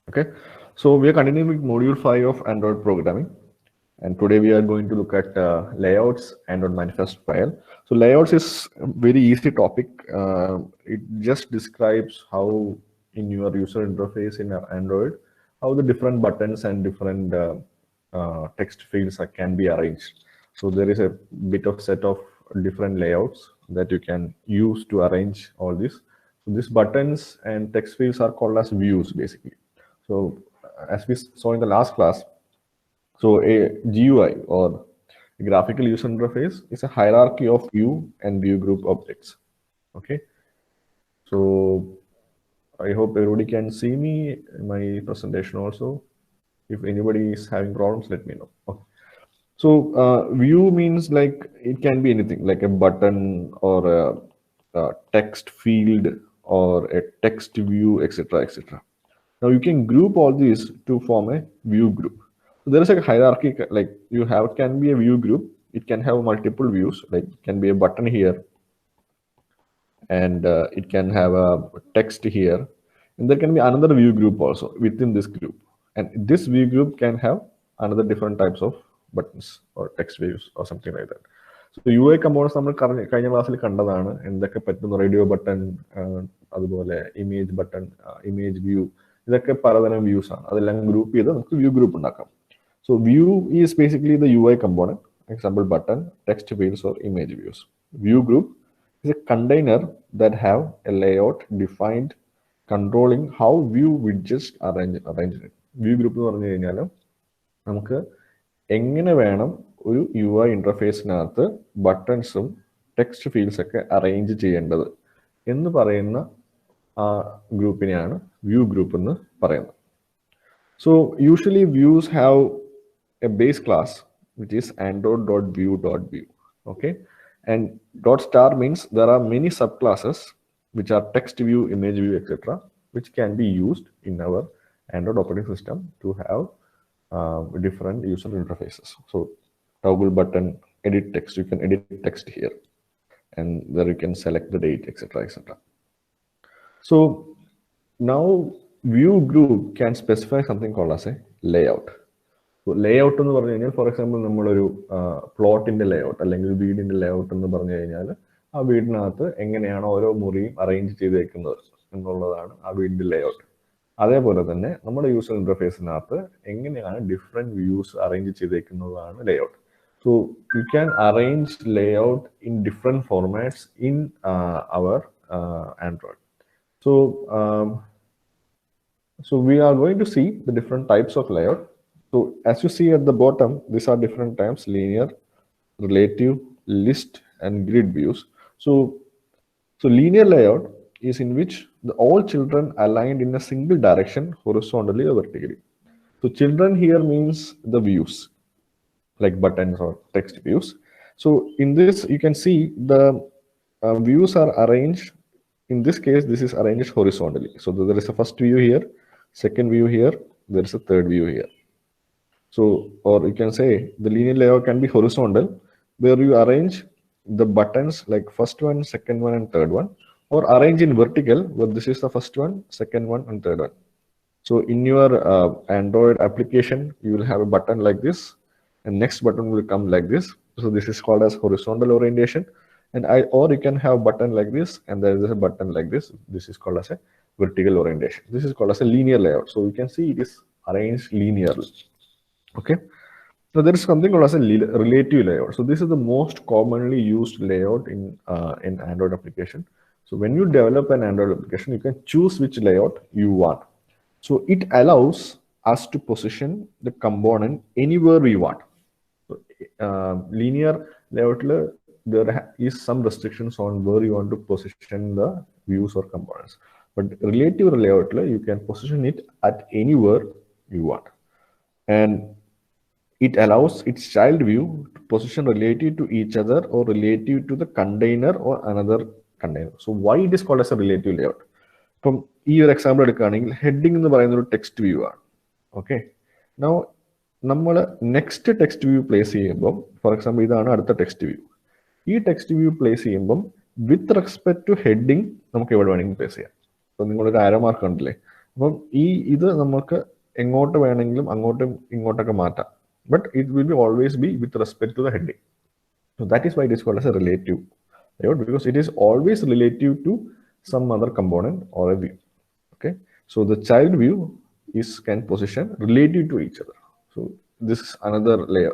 Okay, so we are continuing with module 5 of Android programming, and today we are going to look at layouts Android manifest file. So layouts is a very easy topic. It just describes how in your user interface in Android, how the different buttons and different text fields can be arranged. So there is a bit of set of different layouts that you can use to arrange all this. So these buttons and text fields are called as views basically. So as we saw in the last class, so a GUI or graphical user interface is a hierarchy of view and view group objects. Okay, so I hope everybody can see me in my presentation also. If anybody is having problems, let me know. Okay. So view means like it can be anything like a button or a text field or a text view, etc., etc. Now you can group all these to form a view group. So there is a hierarchy, like you have can be a view group. It can have multiple views, like it can be a button here, and it can have a text here, and there can be another view group also within this group. And this view group can have another different types of buttons or text views or something like that. So UI components നമ്മൾ കഴിഞ്ഞ ക്ലാസ്സിൽ കണ്ടതാണ് എന്തൊക്കെ പറ്റുന്ന radio button അതുപോലെ image button image view ഇതൊക്കെ പലതരം views ആണ് അതെല്ലാം ഗ്രൂപ്പ് ചെയ്ത് നമുക്ക് വ്യൂ ഗ്രൂപ്പ് ഉണ്ടാക്കാം so view is basically the UI component example button text fields or image views view group is a container that have a layout defined controlling how view widgets arranged view group എന്ന് പറഞ്ഞു കഴിഞ്ഞാൽ നമുക്ക് എങ്ങനെ വേണം ഒരു UI ഇന്റർഫേസിനകത്ത് ബട്ടൺസും text fields ഒക്കെ arrange ചെയ്യേണ്ടത് എന്ന് പറയുന്ന ആ ഗ്രൂപ്പിനെയാണ് വ്യൂ ഗ്രൂപ്പ് എന്ന് പറയുന്നത്. So usually views have A base class which is android.view.view. Okay, and dot star means there are many subclasses which are text view, image view, etc., which can be used in our Android operating system to have different user interfaces. So toggle button, edit text, you can edit text here, and there you can select the date, etc., etc. So now view group can specify something called as a layout. So layout എന്ന് പറഞ്ഞു കഴിഞ്ഞാൽ for example നമ്മളൊരു പ്ലോട്ടിന്റെ layout അല്ലെങ്കിൽ വീടിന്റെ layout എന്ന് പറഞ്ഞു കഴിഞ്ഞാൽ ആ വീടിനകത്ത് എങ്ങനെയാണ് ഓരോ മുറിയും അറേഞ്ച് ചെയ്തേക്കുന്നത് എന്നുള്ളതാണ് ആ വീടിന്റെ ലേഔട്ട്. അതേപോലെ തന്നെ നമ്മുടെ യൂസർ ഇന്റർഫേസിനകത്ത് എങ്ങനെയാണ് ഡിഫറെന്റ് വ്യൂസ് അറേഞ്ച് ചെയ്തേക്കുന്നതാണ് layout. So you can arrange layout in different formats in our Android. So we are going to see the different types of layout. So as you see at the bottom, these are different types: linear, relative, list, and grid views. So linear layout is in which all children aligned in a single direction, horizontally or vertically. So children here means the views, like buttons or text views. So in this, you can see the views are arranged. In this case, this is arranged horizontally. So there is a first view here, second view here, there is a third view here. So, or you can say the linear layout can be horizontal, where you arrange the buttons like first one, second one, and third one, or arrange in vertical, where this is the first one, second one, and third one. So in your Android application, you will have a button like this, and next button will come like this. So this is called as horizontal orientation. And or you can have a button like this, and there is a button like this. This is called as a vertical orientation. This is called as a linear layout. So you can see it is arranged linearly. Okay. So there is something called as a relative layout. So this is the most commonly used layout in Android application. So when you develop an Android application, you can choose which layout you want. So it allows us to position the component anywhere we want. So, linear layout, there is some restrictions on where you want to position the views or components. But relative layout, you can position it at anywhere you want. And it allows its child view to position relative to each other or relative to the container or another container. So why it is called as a relative layout? From ഈ ഒരു example എടുക്കുകയാണെങ്കിൽ heading എന്ന് പറയുന്ന ഒരു text view ആണ്. Okay, now നമ്മൾ next text view place ചെയ്യുമ്പം, for example ഇതാണ് അടുത്ത ടെക്സ്റ്റ് വ്യൂ. ഈ ടെക്സ്റ്റ് വ്യൂ പ്ലേസ് ചെയ്യുമ്പം വിത്ത് റെസ്പെക്ട് ടു ഹെഡിങ് നമുക്ക് എവിടെ വേണമെങ്കിലും പ്ലേസ് ചെയ്യാം. അപ്പോൾ നിങ്ങളൊരു ആരോ മാർക്ക് കണ്ടില്ലേ, അപ്പം ഇത് നമുക്ക് എങ്ങോട്ട് വേണമെങ്കിലും അങ്ങോട്ടും ഇങ്ങോട്ടൊക്കെ മാറ്റാം. But it will be always be with respect to the heading. So that is why it is called as a relative layout, because it is always relative to some other component or a view. Okay, so the child view can position relative to each other. So this is another layer,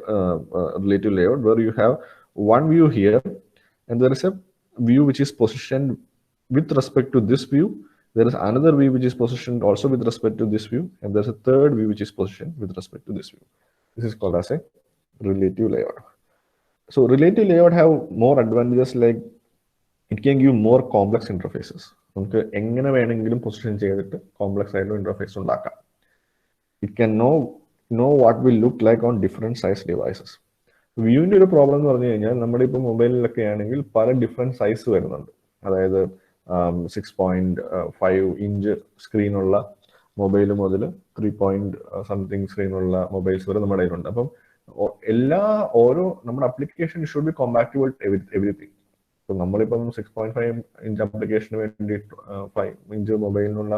relative layout, where you have one view here, and there is a view which is positioned with respect to this view. There is another view which is positioned also with respect to this view, and there's a third view which is positioned with respect to this view. This is called as a relative layout. So relative layout have more advantages, like it can give more complex interfaces. നമുക്ക് എങ്ങനെ വേണമെങ്കിലും position ചെയ്തിട്ട് complex ആയിട്ടുള്ള interface ഉണ്ടാക്കാം. It can know what will look like on different size devices. വ്യൂവിന്റെ ഒരു problem എന്ന് പറഞ്ഞു കഴിഞ്ഞാൽ നമ്മുടെ ഇപ്പോൾ മൊബൈലിലൊക്കെ ആണെങ്കിൽ പല ഡിഫറെന്റ് സൈസ് വരുന്നുണ്ട്. അതായത് 6.5 ഇഞ്ച് സ്ക്രീനുള്ള മൊബൈൽ മുതൽ 3 സ്ക്രീനുള്ള മൊബൈൽസ് വരെ നമ്മുടെ കയ്യിലുണ്ട്. അപ്പം ഓരോ നമ്മുടെ application should be compactable everything. ഇപ്പൊ നമ്മളിപ്പം 6.5 ഇഞ്ച് അപ്ലിക്കേഷന് വേണ്ടി 5 ഇഞ്ച് മൊബൈലിനുള്ള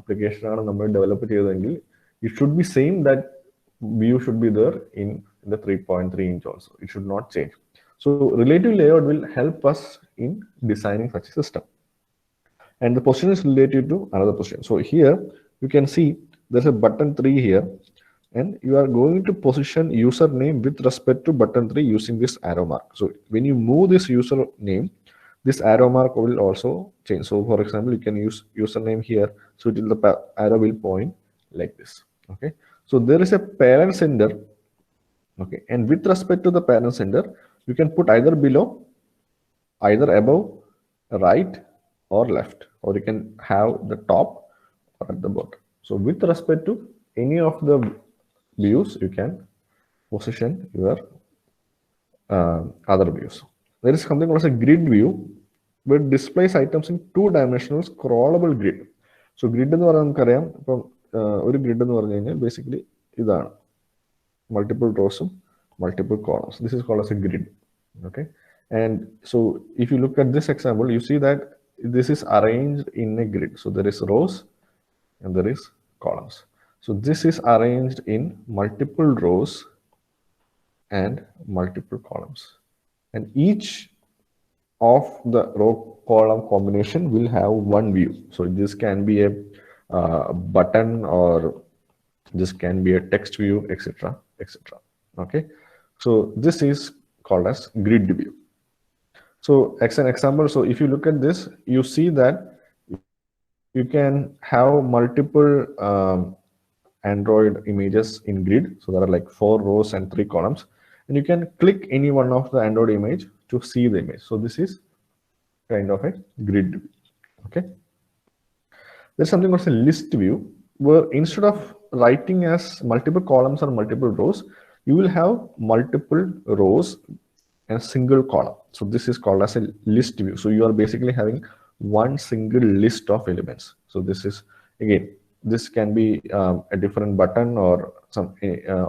അപ്ലിക്കേഷനാണ് നമ്മൾ develop ചെയ്തതെങ്കിൽ it should be same, that view should be there in the 3.3 inch also. It should not change. So relative layout will help us in designing such a system. And the position is related to another position. So here you can see there's a button 3 here, and you are going to position username with respect to button 3 using this arrow mark. So when you move this username, this arrow mark will also change. So for example, you can use username here, so the arrow will point like this. Okay, so there is a parent sender. Okay, and with respect to the parent sender, you can put either below, either above, right, or left, or you can have the top or at the bottom. So with respect to any of the views, you can position your other views. There is something called as a grid view, where it displays items in 2-dimensional scrollable grid. So grid എന്ന് പറഞ്ഞാൽ നമുക്കറിയാം, ഇപ്പം ഒരു grid എന്ന് പറഞ്ഞു കഴിഞ്ഞാൽ basically ഇതാണ്, multiple റോസും multiple columns. This is called as a grid. Okay, and so if you look at this example, you see that this is arranged in a grid. So there is rows and there is columns. So this is arranged in multiple rows and multiple columns, and each of the row column combination will have one view. So this can be a button, or this can be a text view, etc., etc. Okay, so this is called as grid view. So as an example, so if you look at this, you see that you can have multiple Android images in grid. So there are like 4 rows and 3 columns, and you can click any one of the Android image to see the image. So this is kind of a grid view. Okay, there's something called a list view, where instead of writing as multiple columns or multiple rows, you will have multiple rows and a single column. So this is called as a list view. So you are basically having one single list of elements. So this is, again, this can be a different button or some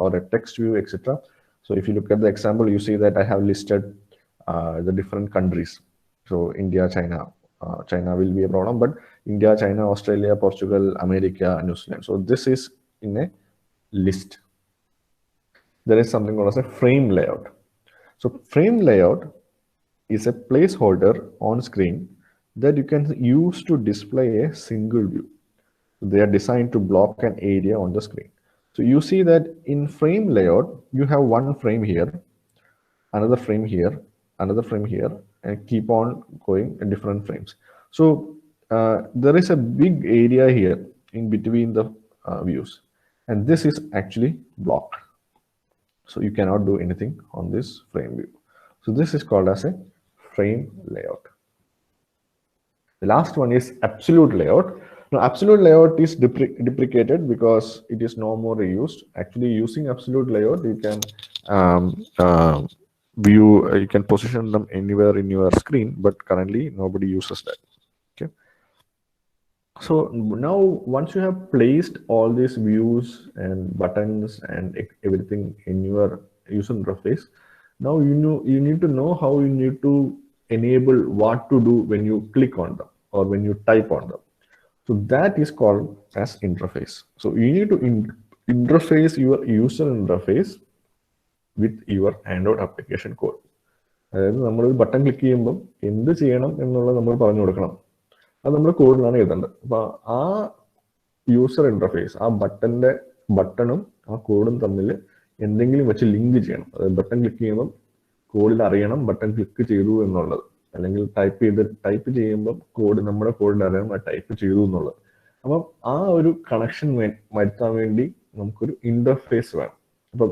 or a text view, etc. So if you look at the example, you see that I have listed the different countries. So India, China. China will be a problem, but India, China, Australia, Portugal, America, New Zealand. So this is in a list. There is something called as a frame layout. So frame layout is a placeholder on screen that you can use to display a single view. They are designed to block an area on the screen. So you see that in frame layout, you have one frame here, another frame here, another frame here, and keep on going in different frames. So there is a big area here in between the views, and this is actually blocked. So you cannot do anything on this frame view. So this is called as a frame layout. The last one is absolute layout. Now, absolute layout is deprecated because it is no more used. Actually, using absolute layout, you can you can position them anywhere in your screen, but currently nobody uses that. Okay. So now, once you have placed all these views and buttons and everything in your user interface, now you need to know how you need to enable what to do when you click on them or when you type on them. So that is called as interface. So you need to interface your user interface with your Android application code. അതായത് നമ്മളൊരു button click ചെയ്യുമ്പം എന്ത് ചെയ്യണം എന്നുള്ളത് നമ്മൾ പറഞ്ഞു കൊടുക്കണം. അത് നമ്മൾ കോഡിലാണ് എഴുതേണ്ടത്. അപ്പൊ ആ യൂസർ ഇന്റർഫേസ്, ആ ബട്ടണും ആ കോഡും തമ്മിൽ എന്തെങ്കിലും വെച്ച് ലിങ്ക് ചെയ്യണം. അതായത് ബട്ടൺ ക്ലിക്ക് ചെയ്യുമ്പം കോഡിൽ അറിയണം ബട്ടൺ ക്ലിക്ക് ചെയ്തു എന്നുള്ളത്, അല്ലെങ്കിൽ ടൈപ്പ് ചെയ്യുമ്പോൾ നമ്മുടെ കോഡിൽ അറിയണം ടൈപ്പ് ചെയ്തു എന്നുള്ളത്. അപ്പം ആ ഒരു കണക്ഷൻ വരുത്താൻ വേണ്ടി നമുക്കൊരു ഇന്റർഫേസ് വേണം. അപ്പം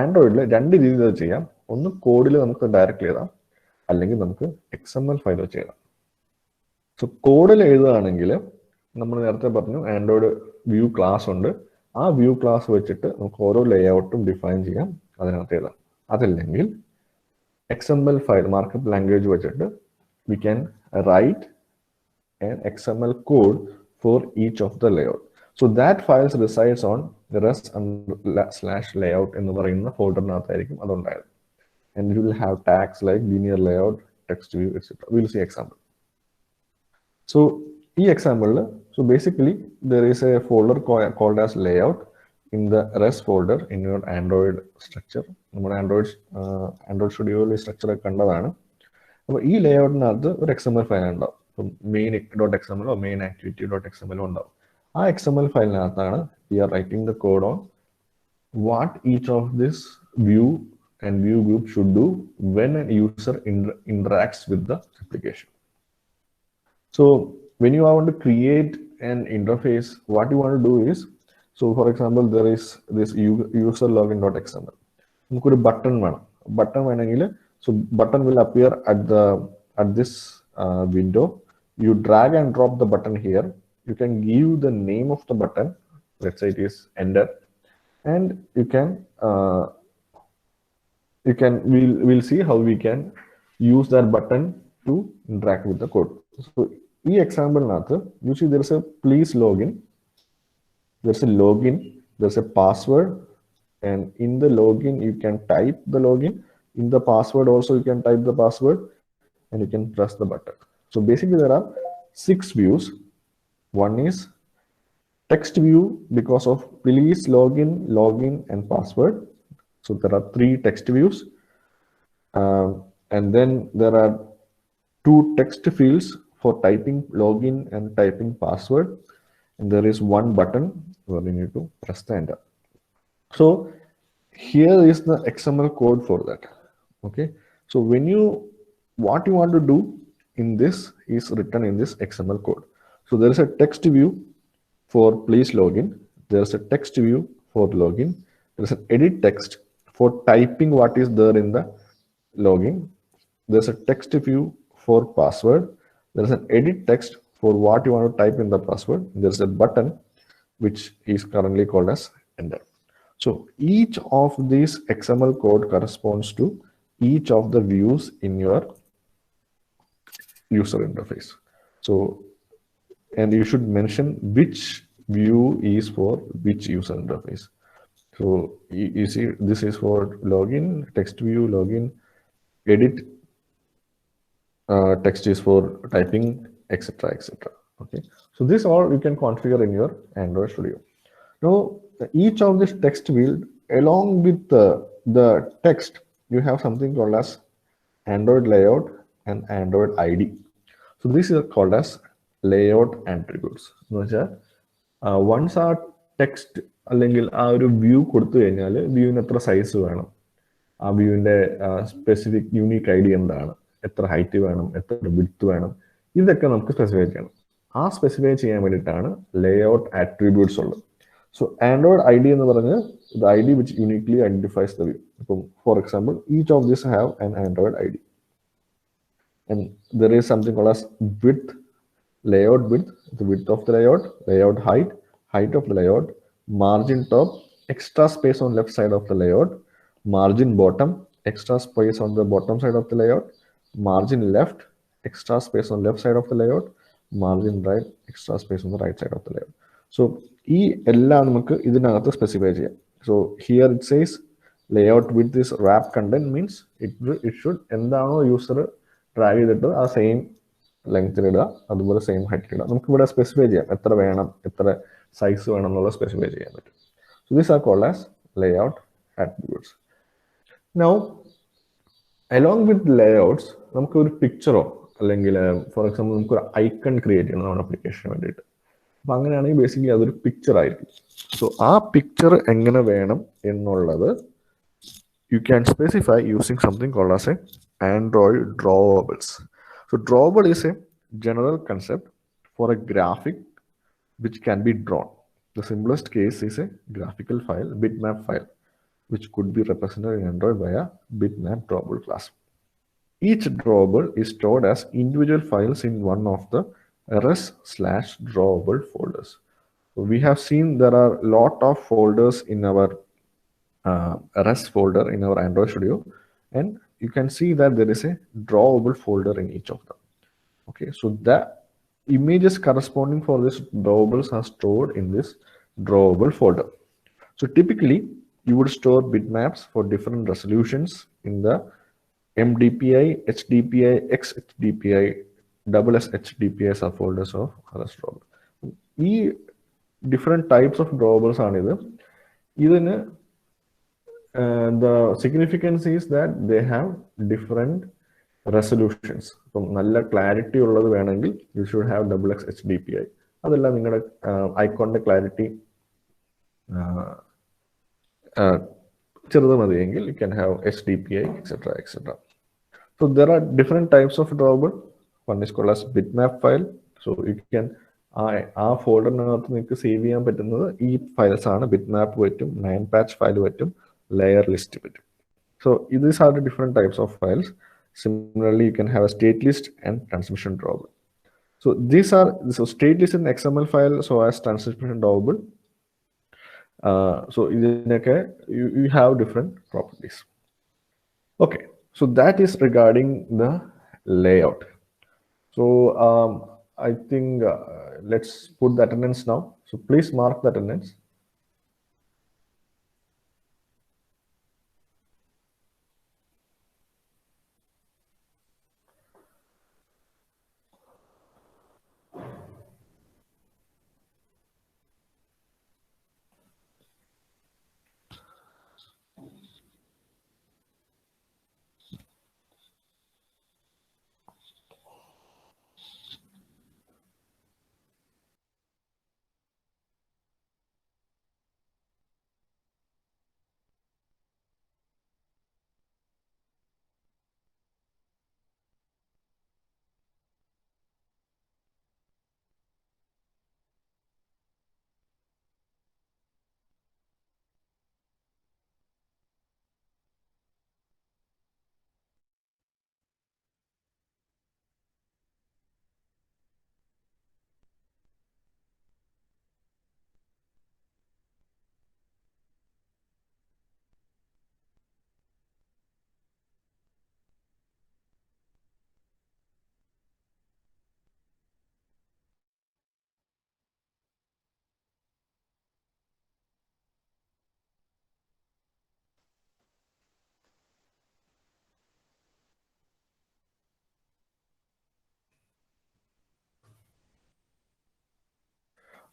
ആൻഡ്രോയിഡിൽ രണ്ട് രീതിയിൽ അത് ചെയ്യാം. ഒന്ന് കോഡിൽ നമുക്ക് ഡയറക്റ്റ് എഴുതാം, അല്ലെങ്കിൽ നമുക്ക് XML ഫയൽ വെച്ച് എഴുതാം. സോ കോഡിൽ എഴുതുകയാണെങ്കിൽ നമ്മൾ നേരത്തെ പറഞ്ഞു ആൻഡ്രോയിഡ് വ്യൂ ക്ലാസ് ഉണ്ട്. ആ വ്യൂ ക്ലാസ് വെച്ചിട്ട് നമുക്ക് ഓരോ ലേഔട്ടും ഡിഫൈൻ ചെയ്യാം, അതിനകത്ത് എഴുതാം. അതല്ലെങ്കിൽ XML ഫയൽ മാർക്കപ്പ് ലാംഗ്വേജ് വെച്ചിട്ട് we can write an XML code for each of the layout. So that files resides on /layout എന്ന് പറയുന്ന ഫോൾഡറിനകത്തായിരിക്കും അതുണ്ടായത്. And you will have tags like linear layout, text view, etc. We'll see example. So ഈ example, so basically there is a folder called as layout in the res folder in your Android structure. നമ്മുടെ Android Studio structure കണ്ടതാണ്. അപ്പോൾ ഈ ലേഔട്ടിനകത്ത് ഒരു XML file ഉണ്ടാവും. ഇപ്പം main.xml or main activity.xml ഉണ്ടാവും. ആ XML ഫയലിനകത്താണ് we are writing the code on what each of this view and view group should do when a user interacts with the application. So when you want to create an interface, what you want to do is, so for example, there is this user login.xml. നമുക്കൊരു button വേണമെങ്കിൽ, so button will appear at this window. You drag and drop the button here. You can give the name of the button. Let's say it is enter, and we'll see how we can use that button to interact with the code. So in example, you see there is a please login. There's a login. There's a password, and in the login you can type the login. In the password also you can type the password, and you can press the button. So basically there are 6 views. One is text view because of please login, and password. So there are 3 text views, and then there are 2 text fields for typing login and typing password, and there is 1 button where you need to press the enter. So here is the XML code for that. Okay, so what you want to do in this is written in this XML code. So there is a text view for please login. There is a text view for login. There is an edit text for typing what is there in the login. There's a text view for password. There's an edit text for what you want to type in the password. There's a button which is currently called as enter. So each of these XML code corresponds to each of the views in your user interface. So, and you should mention which view is for which user interface. So you see this is for login, text view, login, edit, text is for typing, etc. Okay, so this all you can configure in your Android Studio. Now each of this text field, along with the text, you have something called as Android layout and Android ID. So this is called as layout attributes. Once our text അല്ലെങ്കിൽ ആ ഒരു view കൊടുത്തു കഴിഞ്ഞാൽ വ്യൂവിന് എത്ര size വേണം, ആ വ്യൂവിന്റെ specific unique I D എന്താണ്, എത്ര ഹൈറ്റ് വേണം, എത്ര വിഡ്ത്ത് വേണം, ഇതൊക്കെ നമുക്ക് സ്പെസിഫൈ ചെയ്യണം. ആ സ്പെസിഫൈ ചെയ്യാൻ വേണ്ടിയിട്ടാണ് ലേഔട്ട് ആട്രിബ്യൂട്ട്സ് ഉള്ളത്. So Android ID എന്ന് പറഞ്ഞ് the ID which uniquely identifies the view. For example, each of these have an Android ID, and there is something called as width, layout width, the width of the layout, layout height, height of the layout, margin top, extra space on left side of the layout, margin bottom, extra space on the bottom side of the layout, margin left, extra space on left side of the layout, margin right, extra space on the right side of the layout. So ഈ എല്ലാം നമുക്ക് ഇതിനകത്ത് specify ചെയ്യാം. So here it says layout with this wrap content means it should എന്താണോ user drag ചെയ്തിട്ട് ആ same ലെങ്ത്തിലിടുക, അതുപോലെ same ഹൈറ്റിലിടുക. നമുക്കിവിടെ സ്പെസിഫൈ ചെയ്യാം എത്ര വേണം, എത്ര സൈസ് വേണം എന്നുള്ളത് സ്പെസിഫൈ ചെയ്യാൻ പറ്റും. So these are called as layout attributes. Now along with layouts നമുക്ക് ഒരു പിക്ചറോ അല്ലെങ്കിൽ ഫോർ എക്സാമ്പിൾ നമുക്കൊരു ഐക്കൺ ക്രിയേറ്റ് ചെയ്യണം നമ്മുടെ അപ്ലിക്കേഷന് വേണ്ടിയിട്ട്. അപ്പം അങ്ങനെയാണെങ്കിൽ ബേസിക്കലി അതൊരു പിക്ചർ ആയിരിക്കും. സോ ആ പിക്ചർ എങ്ങനെ വേണം എന്നുള്ളത് you can specify using something called as a Android drawables. So drawable is a general concept for a graphic which can be drawn. The simplest case is a graphical file, bitmap file, which could be represented in Android via bitmap drawable class. Each drawable is stored as individual files in one of the res/drawable folders. So we have seen there are a lot of folders in our res folder in our Android Studio, and you can see that there is a drawable folder in each of them. Okay, so the images corresponding for this drawables are stored in this drawable folder. So typically you would store bitmaps for different resolutions in the MDPI, HDPI, XHDPI, SSHDPI subfolders of res drawable. ഈ different types of ഡ്രോവബിൾസ് ആണിത്. ഇതിന് the significance is that they have different resolutions. ഇപ്പം നല്ല clarity ഉള്ളത് വേണമെങ്കിൽ you should have XXHDPI. അതല്ല നിങ്ങളുടെ ഐക്കോണിന്റെ clarity ചെറുത് മതിയെങ്കിൽ you can have HDPI, etcetera etcetera. So there are different types of drawable. One is called as bitmap file. So you can ആ ഫോൾഡറിനകത്ത് നിങ്ങൾക്ക് സേവ് ചെയ്യാൻ പറ്റുന്നത് ഈ ഫയൽസ് ആണ്. ബിറ്റ്മാപ്പ് പറ്റും, 9 patch ഫയൽ പറ്റും, layer list. So these are the different types of files. Similarly, you can have a state list and transmission drawable. So these are state list in XML file, so as transmission drawable. So you have different properties. Okay, so that is regarding the layout. So I think let's put the attendance now. So please mark the attendance.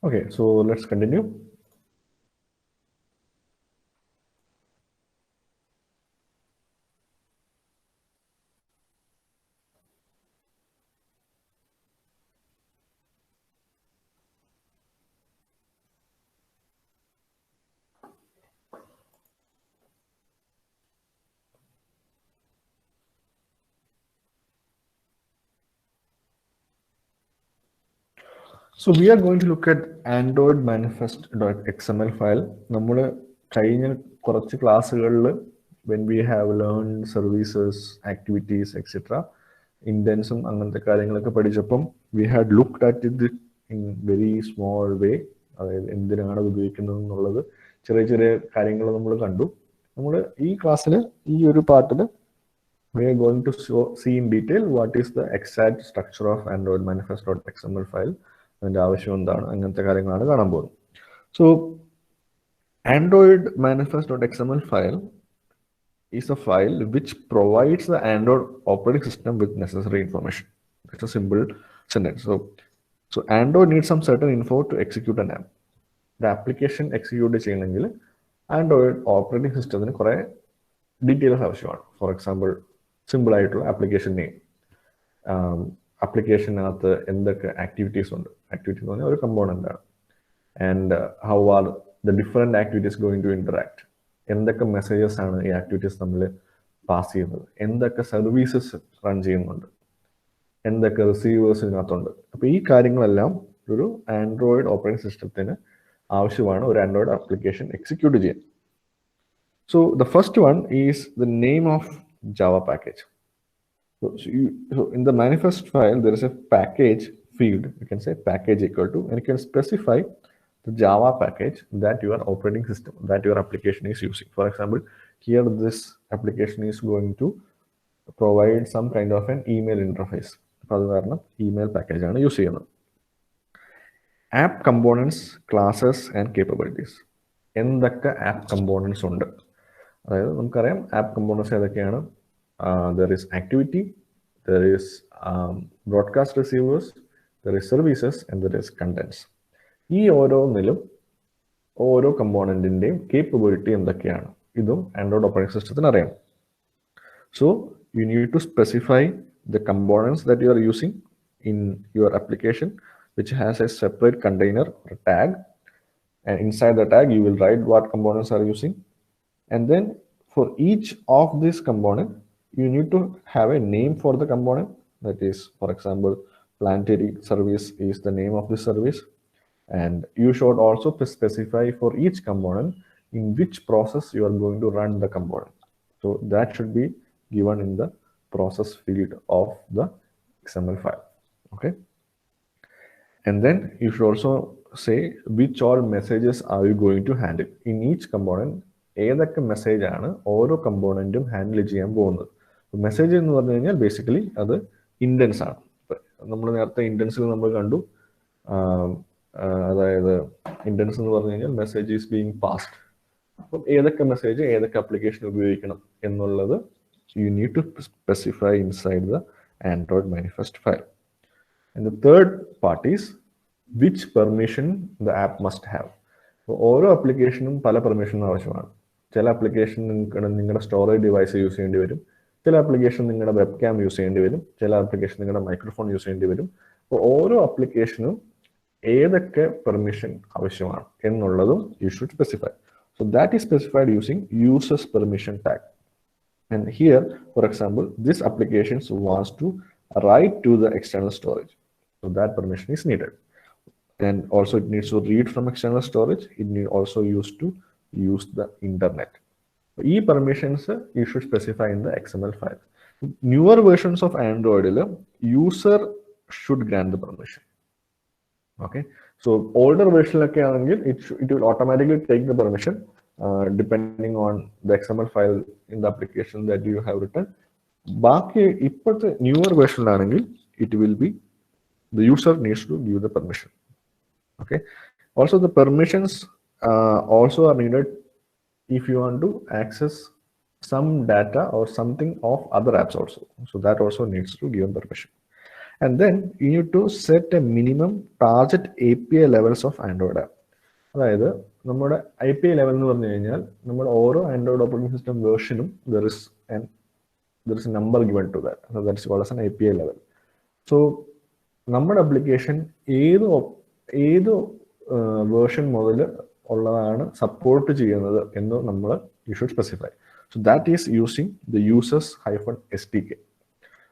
Okay, so let's continue. So we are going to look at Android manifest.xml file. നമ്മൾ കഴിഞ്ഞ കുറച്ച് ക്ലാസ്സുകളിൽ when we have learned services, activities, etc. ഇൻഡൻസും അങ്ങനത്തെ കാര്യങ്ങളൊക്കെ പഠിച്ചപ്പം we had looked at it in very small way. അതായത് എന്തിനാണ് അത് ഉപയോഗിക്കുന്നത് എന്നുള്ളത് ചെറിയ ചെറിയ കാര്യങ്ങൾ നമ്മൾ കണ്ടു. നമ്മൾ ഈ ക്ലാസ്സിൽ ഈ ഒരു പാർട്ടിൽ we are going to see in detail what is the exact structure of Android manifest.xml file. അതിൻ്റെ ആവശ്യം എന്താണ്, അങ്ങനത്തെ കാര്യങ്ങളാണ് കാണാൻ പോകുന്നത്. So Android manifest.xml file is a file which provides the Android operating system with necessary information. It's a simple sentence. So Android needs some certain info to execute an app. The application execute ചെയ്യണമെങ്കിൽ Android operating സിസ്റ്റത്തിന് കുറേ details ആവശ്യമാണ്. For example simple ആയിട്ടുള്ള application name, ആപ്ലിക്കേഷനകത്ത് എന്തൊക്കെ activities ഉണ്ട്, activity എന്ന് പറഞ്ഞാൽ ഒരു കമ്പോണൻ്റ് ആണ്, and how are the different activities going to interact, എന്തൊക്കെ മെസ്സേജസ് ആണ് ഈ ആക്ടിവിറ്റീസ് തമ്മിൽ പാസ് ചെയ്യുന്നത്, എന്തൊക്കെ സർവീസസ് റൺ ചെയ്യുന്നുണ്ട്, എന്തൊക്കെ റിസീവേഴ്സ് ഇതിനകത്തുണ്ട്. അപ്പോൾ ഈ കാര്യങ്ങളെല്ലാം ഒരു ആൻഡ്രോയിഡ് ഓപ്പറേറ്റിംഗ് സിസ്റ്റത്തിന് ആവശ്യമാണ് ഒരു ആൻഡ്രോയിഡ് ആപ്ലിക്കേഷൻ എക്സിക്യൂട്ട് ചെയ്യാൻ. So the first one is the name of Java package. So in the manifest file, there is a package field. You can say package equal to, and you can specify the Java package that your operating system, that your application is using. For example, here this application is going to provide some kind of an email interface. Email package ആണ് use ചെയ്യുന്നത്. App components, classes and capabilities. എന്തൊക്കെ app components ഉണ്ട്? അതായത് നമുക്കറിയാം app components ഏതൊക്കെയാണ്. There is activity, there is broadcast receivers, there is services and there is contents. ഈ ഓരോന്നിലും ഓരോ കമ്പോണൻറ്റിൻ്റെയും കേപ്പബിലിറ്റി എന്തൊക്കെയാണ് ഇതും ആൻഡ്രോയിഡ് ഓപ്പറേറ്റിംഗ് സിസ്റ്റത്തിന് അറിയാം. So you need to specify the components that you are using in your application, which has a separate container or a tag, and inside the tag you will write what components are using, and then for each of this component you need to have a name for the component. That is, for example, planetary service is the name of this service, and you should also specify for each component in which process you are going to run the component. So that should be given in the process field of the XML file. Okay, and then you should also say which all messages are you going to handle in each component. ഏതൊക്കെ message ആണ് ഓരോ കമ്പോണൻറ്റും handle ചെയ്യാൻ പോകുന്നത്. Message എന്ന് പറഞ്ഞു കഴിഞ്ഞാൽ basically അത് ഇൻഡൻസ് ആണ്. നമ്മൾ നേരത്തെ ഇൻഡൻസിൽ നമ്മൾ കണ്ടു, അതായത് ഇൻഡൻസ് എന്ന് പറഞ്ഞു കഴിഞ്ഞാൽ മെസ്സേജ് ഈസ് ബീങ് പാസ്ഡ്. അപ്പം ഏതൊക്കെ മെസ്സേജ് ഏതൊക്കെ ആപ്ലിക്കേഷൻ ഉപയോഗിക്കണം എന്നുള്ളത് you need to specify inside the Android manifest file. And the third part is which permission the app must have. So ഓരോ ആപ്ലിക്കേഷനും പല പെർമിഷൻ ആവശ്യമാണ്. ചില ആപ്ലിക്കേഷൻ നിങ്ങളുടെ സ്റ്റോറേജ് ഡിവൈസ് യൂസ് ചെയ്യേണ്ടി വരും, ചില ആപ്ലിക്കേഷൻ നിങ്ങളുടെ വെബ് ക്യാം യൂസ് ചെയ്യേണ്ടി വരും, ചില ആപ്ലിക്കേഷൻ നിങ്ങളുടെ മൈക്രോഫോൺ യൂസ് ചെയ്യേണ്ടി വരും. അപ്പോൾ ഓരോ ആപ്ലിക്കേഷനും ഏതൊക്കെ പെർമിഷൻ ആവശ്യമാണ് എന്നുള്ളതും you should specify. So that is specified using users permission tag. And here, for example, this application wants to write to the external storage. So that permission is needed. And also it needs to read from external storage. It need also used to use the internet. E permissions you should specify in the XML file. Newer versions of Android, user should grant the permission. Okay. So older version, it will automatically take the permission. Depending on the XML file in the application that you have written. ബാക്കി ഇപ്പോഴത്തെ newer വേർഷനിലാണെങ്കിൽ it will be the user needs to give the permission. Okay. Also the permissions also are needed if you want to access some data or something of other apps also. So that also needs to give permission. And then you need to set a minimum target API levels of Android app. അതായത് നമ്മുടെ API level എന്ന് പറഞ്ഞു കഴിഞ്ഞാൽ നമ്മുടെ ഓരോ Android operating system വേർഷനും there is a number given to that. So that is called as an API level. So നമ്മുടെ application ഏത് വേർഷൻ മുതൽ ഉള്ളതാണ് സപ്പോർട്ട് ചെയ്യുന്നത് എന്ന് നമ്മൾ you should specify. So that is using the users-SDK.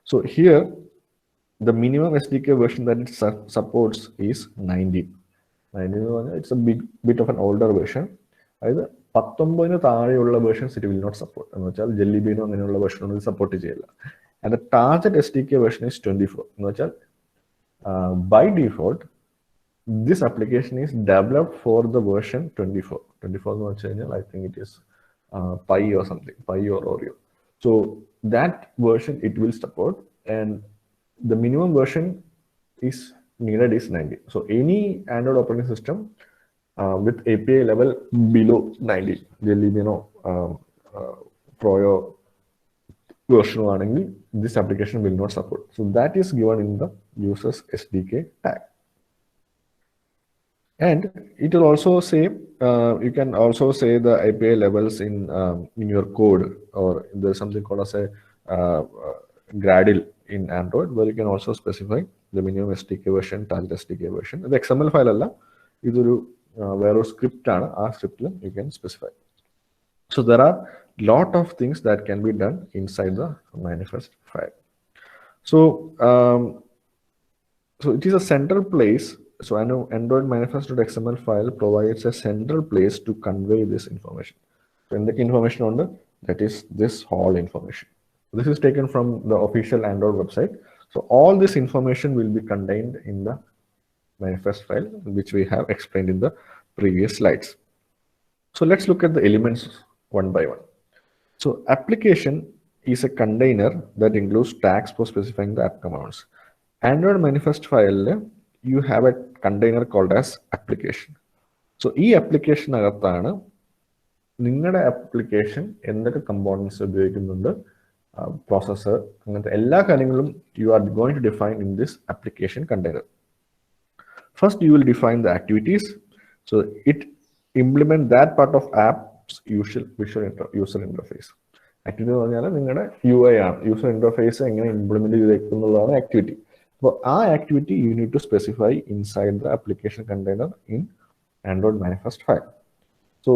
So here the minimum SDK version that it supports is 19. It's a bit of an older version. അതായത് 19 താഴെയുള്ള versions it will not support. എന്ന് വെച്ചാൽ Jelly ബീനോ അങ്ങനെയുള്ള version ഒന്നും support ചെയ്യില്ല. And the target SDK version is 24. എന്ന് വെച്ചാൽ by default this application is developed for the version 24. 24 എന്ന് വെച്ച് കഴിഞ്ഞാൽ I think it is Pie or something, Pie or Oreo. So that version it will support and the minimum version is needed is 90. So any Android operating system with API level below 90, Jelly Bean, Froyo, version ആണെങ്കിൽ this application will not support. So that is given in the users SDK tag. And it will also say, you can also say the API levels in your code, or there's something called as a Gradle in Android, where you can also specify the minimum SDK version, target SDK version. The XML file alla, idoru വേറൊരു script ആണ്, ആ scriptൽ you can specify. So there are lot of things that can be done inside the manifest file. So so it is a central place. So I know Android manifest.xml file provides a central place to convey this information. So in the information on that is this whole information. This is taken from the official Android website. So all this information will be contained in the manifest file, which we have explained in the previous slides. So let's look at the elements one by one. So application is a container that includes tags for specifying the app commands. Android manifest file, you have a container called as application. So ഈ ആപ്ലിക്കേഷനകത്താണ് നിങ്ങളുടെ application എന്തൊക്കെ components ഉപയോഗിക്കുന്നുണ്ട്, processor, അങ്ങനത്തെ എല്ലാ കാര്യങ്ങളും you are going to define in this application container. First, you will define the activities. So it implement that part of app's user interface. Activity എന്ന് പറഞ്ഞാൽ നിങ്ങളുടെ UI ആണ്, യൂസർ ഇന്റർഫേസ് എങ്ങനെ ഇംപ്ലിമെന്റ് ചെയ്തേക്കുന്നുള്ളതാണ് ആക്ടിവിറ്റി. അപ്പോൾ ആ activity you need to specify inside the application container in Android manifest file. So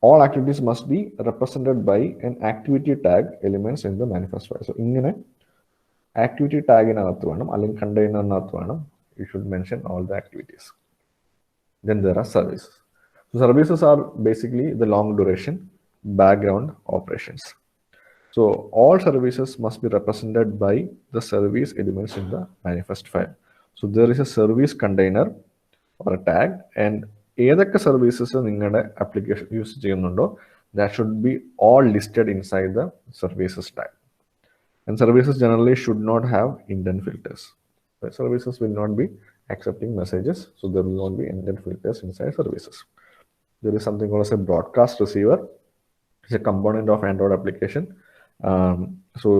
all activities must be represented by an activity tag elements in the manifest file. So ഇങ്ങനെ activity tagനകത്ത് വേണം, അല്ലെങ്കിൽ കണ്ടെയ്നറിനകത്ത് വേണം you should mention all the activities. Then there are services. So services are basically the long duration background operations. So all services must be represented by the service elements in the manifest file. So there is a service container or a tag, and ഏതൊക്കെ services നിങ്ങളുടെ application use ചെയ്യുന്നുണ്ടോ that should be all listed inside the services tag. And services generally should not have indent filters. The services will not be accepting messages, so there will not be indent filters inside services. There is something called as a broadcast receiver. It's a component of Android application. So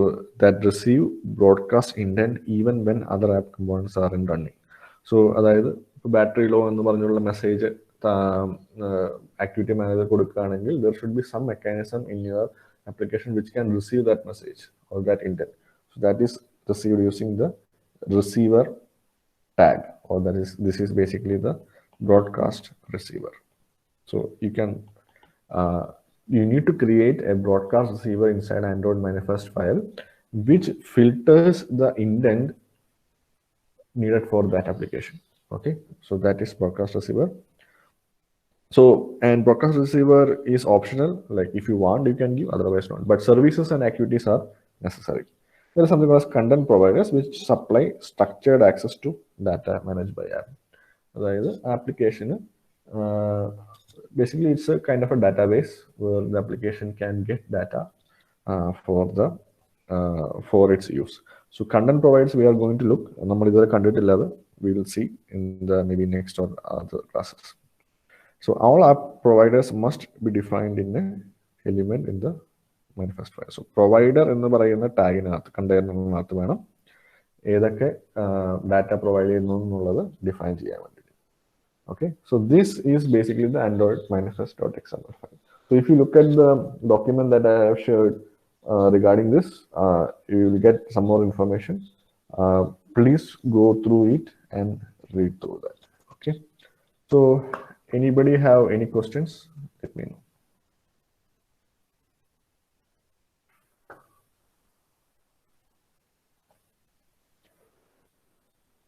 that receive broadcast indent even when other app components are in running. So അതായത് battery low എന്ന് പറഞ്ഞുള്ള message activity manager കൊടുക്കുകയാണെങ്കിൽ there should be some mechanism in your application which can receive that message or that intent. So that is received using the receiver tag, or this is basically the broadcast receiver. So you need to create a broadcast receiver inside Android manifest file which filters the indent needed for that application. Okay, so that is broadcast receiver. So, and broadcast receiver is optional, like if you want you can give, otherwise not, but services and activities are necessary. There is something called as content providers which supply structured access to data managed by app. അതായത് ആപ്ലിക്കേഷന് basically it's a kind of a database where the application can get data for its use. So content providers we are going to look, നമ്മൾ ഇതുവരെ കണ്ടിട്ടില്ലാതെ we will see in the maybe next or other classes. So all app providers must be defined in an element in the manifest file. So provider എന്ന് പറയുന്ന ടാഗിനകത്ത് കണ്ടെയ്നറിനകത്ത് വേണം ഏതൊക്കെ data provide ചെയ്യുന്നു എന്നുള്ളത് define ചെയ്യാൻ വേണ്ടി. Okay, so this is basically the Android manifest.xml file. So if you look at the document that I have shared regarding this, you will get some more information. Please go through it and read through that. Okay, so anybody have any questions? Let me know.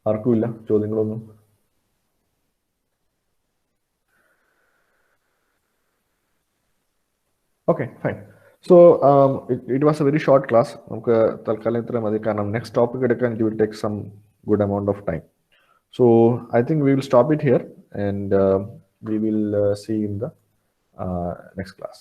ആർക്കും ഇല്ല ചോദ്യങ്ങളൊന്നും? Okay, fine. So it was a very short class. നമുക്ക് തൽക്കാലം ഇത്ര മതി, കാരണം next topic എടുക്കാൻ it will take some good amount of time. So I think we will stop it here, and we will see in the next class.